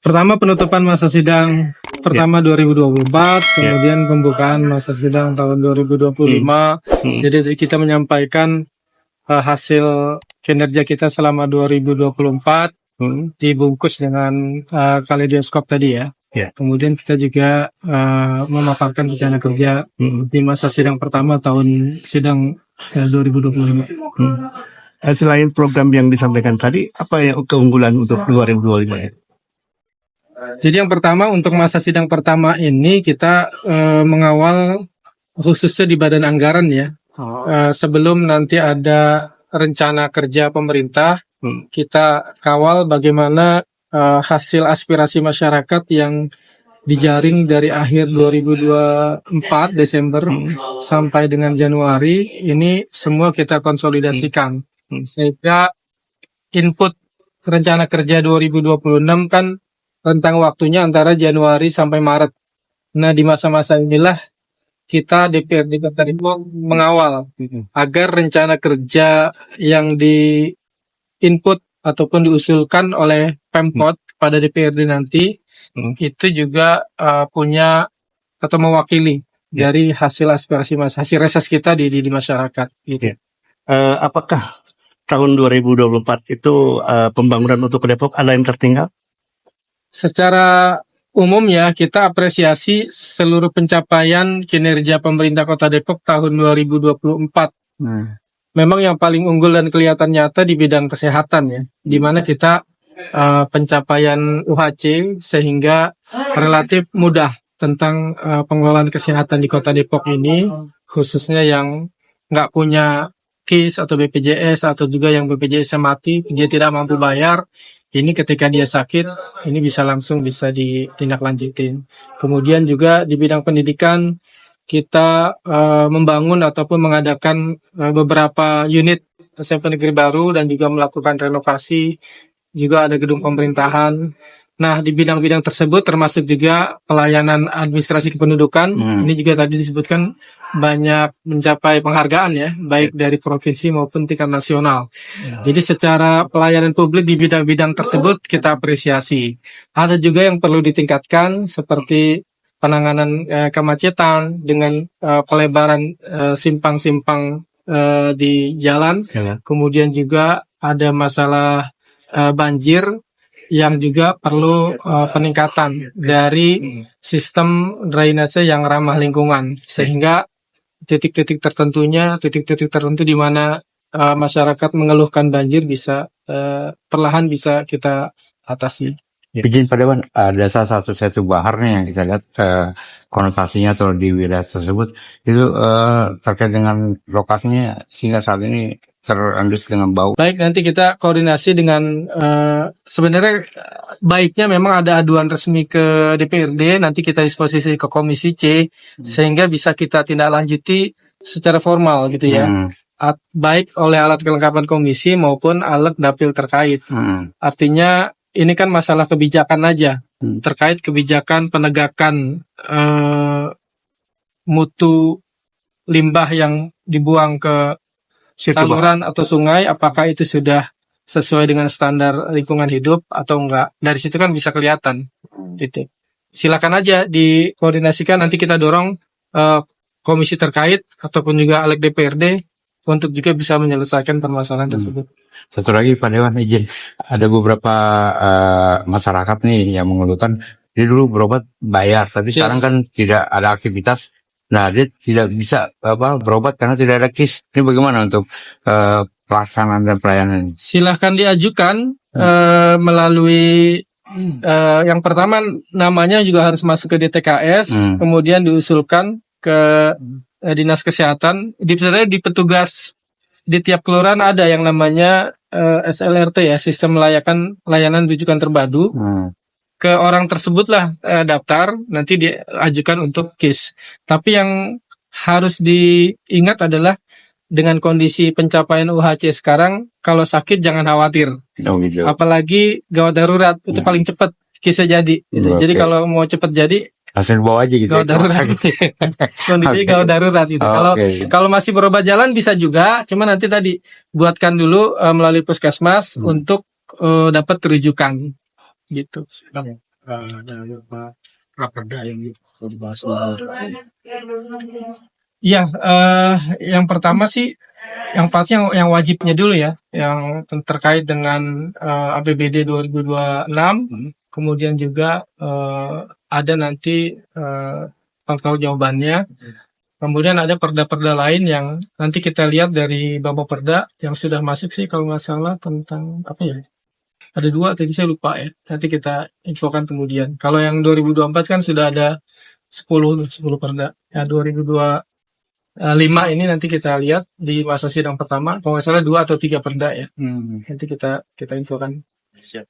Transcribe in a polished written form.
Pertama penutupan masa sidang pertama 2024, kemudian pembukaan masa sidang tahun 2025. Jadi kita menyampaikan hasil kinerja kita selama 2024 dibungkus dengan kaleidoskop tadi ya. Kemudian kita juga memaparkan rencana kerja di masa sidang pertama tahun sidang 2025. Selain program yang disampaikan tadi, apa yang keunggulan untuk 2025? Jadi yang pertama untuk masa sidang pertama ini kita mengawal khususnya di Badan Anggaran ya. Sebelum nanti ada rencana kerja pemerintah, kita kawal bagaimana hasil aspirasi masyarakat yang dijaring dari akhir 2024 Desember sampai dengan Januari ini semua kita konsolidasikan sehingga input rencana kerja 2026 kan rentang waktunya antara Januari sampai Maret. Nah di masa-masa inilah kita DPRD Kota Depok mengawal agar rencana kerja yang di input ataupun diusulkan oleh Pemkot pada DPRD nanti itu juga punya atau mewakili dari hasil aspirasi hasil reses kita di masyarakat. Gitu. Apakah tahun 2024 itu pembangunan untuk Depok ada yang tertinggal? Secara umum ya kita apresiasi seluruh pencapaian kinerja pemerintah Kota Depok tahun 2024. Memang yang paling unggul dan kelihatan nyata di bidang kesehatan ya, di mana kita pencapaian UHC sehingga relatif mudah tentang pengelolaan kesehatan di Kota Depok ini, khususnya yang nggak punya KIS atau BPJS atau juga yang BPJS mati, dia tidak mampu bayar. Ini ketika dia sakit, ini bisa langsung bisa ditindaklanjutin. Kemudian juga di bidang pendidikan, kita membangun ataupun mengadakan beberapa unit SMP negeri baru dan juga melakukan renovasi. Juga ada gedung pemerintahan. Nah, di bidang-bidang tersebut termasuk juga pelayanan administrasi kependudukan. Ini juga tadi disebutkan banyak mencapai penghargaan ya, baik dari provinsi maupun tingkat nasional. Jadi secara pelayanan publik di bidang-bidang tersebut kita apresiasi. Ada juga yang perlu ditingkatkan seperti penanganan kemacetan dengan pelebaran simpang-simpang di jalan. Kemudian juga ada masalah banjir yang juga perlu peningkatan dari sistem drainase yang ramah lingkungan sehingga titik-titik tertentu di mana masyarakat mengeluhkan banjir bisa perlahan bisa kita atasi. Izin Pak Dewan, ada salah satu bahar nih yang kita lihat konotasinya atau di wilayah tersebut itu terkait dengan lokasinya sehingga saat ini terendus dengan bau. Baik, nanti kita koordinasi dengan sebenarnya baiknya memang ada aduan resmi ke DPRD, nanti kita disposisi ke Komisi C sehingga bisa kita tindak lanjuti secara formal gitu ya. Baik oleh alat kelengkapan komisi maupun alat dapil terkait. Artinya ini kan masalah kebijakan aja, terkait kebijakan penegakan mutu limbah yang dibuang ke saluran atau sungai, apakah itu sudah sesuai dengan standar lingkungan hidup atau enggak. Dari situ kan bisa kelihatan. Gitu. Silakan aja dikoordinasikan, nanti kita dorong komisi terkait ataupun juga alat DPRD untuk juga bisa menyelesaikan permasalahan tersebut. Satu lagi Pak Dewan izin, ada beberapa masyarakat nih yang mengeluhkan dia dulu berobat bayar, tapi sekarang kan tidak ada aktivitas. Nah dia tidak bisa berobat karena tidak ada KIS. Ini bagaimana untuk pelaksanaan dan pelayanan? Silahkan diajukan melalui yang pertama namanya juga harus masuk ke DTKS, kemudian diusulkan ke Dinas Kesehatan. Sebenarnya di petugas di tiap kelurahan ada yang namanya SLRT ya, sistem layanan rujukan terpadu. Ke orang tersebutlah daftar, nanti diajukan untuk KIS. Tapi yang harus diingat adalah dengan kondisi pencapaian UHC sekarang, kalau sakit jangan khawatir. Gitu. Apalagi gawat darurat, itu paling cepat KIS-nya jadi. Gitu. Jadi kalau mau cepat jadi, langsung bawa aja gitu. Gawat darurat. Kondisinya gawat darurat gitu. Kalau masih berobat jalan bisa juga, cuma nanti tadi buatkan dulu melalui puskesmas untuk dapat rujukan. Gitu. ada beberapa raperda yang dibahas. Iya, yang pertama sih, yang pasti yang wajibnya dulu ya, yang terkait dengan APBD 2026, kemudian juga ada nanti pangkal jawabannya. Kemudian ada perda-perda lain yang nanti kita lihat dari Bapakperda yang sudah masuk sih kalau nggak salah tentang apa ya? Ada 2 tadi saya lupa ya. Nanti kita infokan kemudian. Kalau yang 2024 kan sudah ada 10 perda. Ya 2025 ini nanti kita lihat di masa sidang pertama. Kalau nggak salah 2 atau 3 perda ya. Nanti kita infokan. Siap.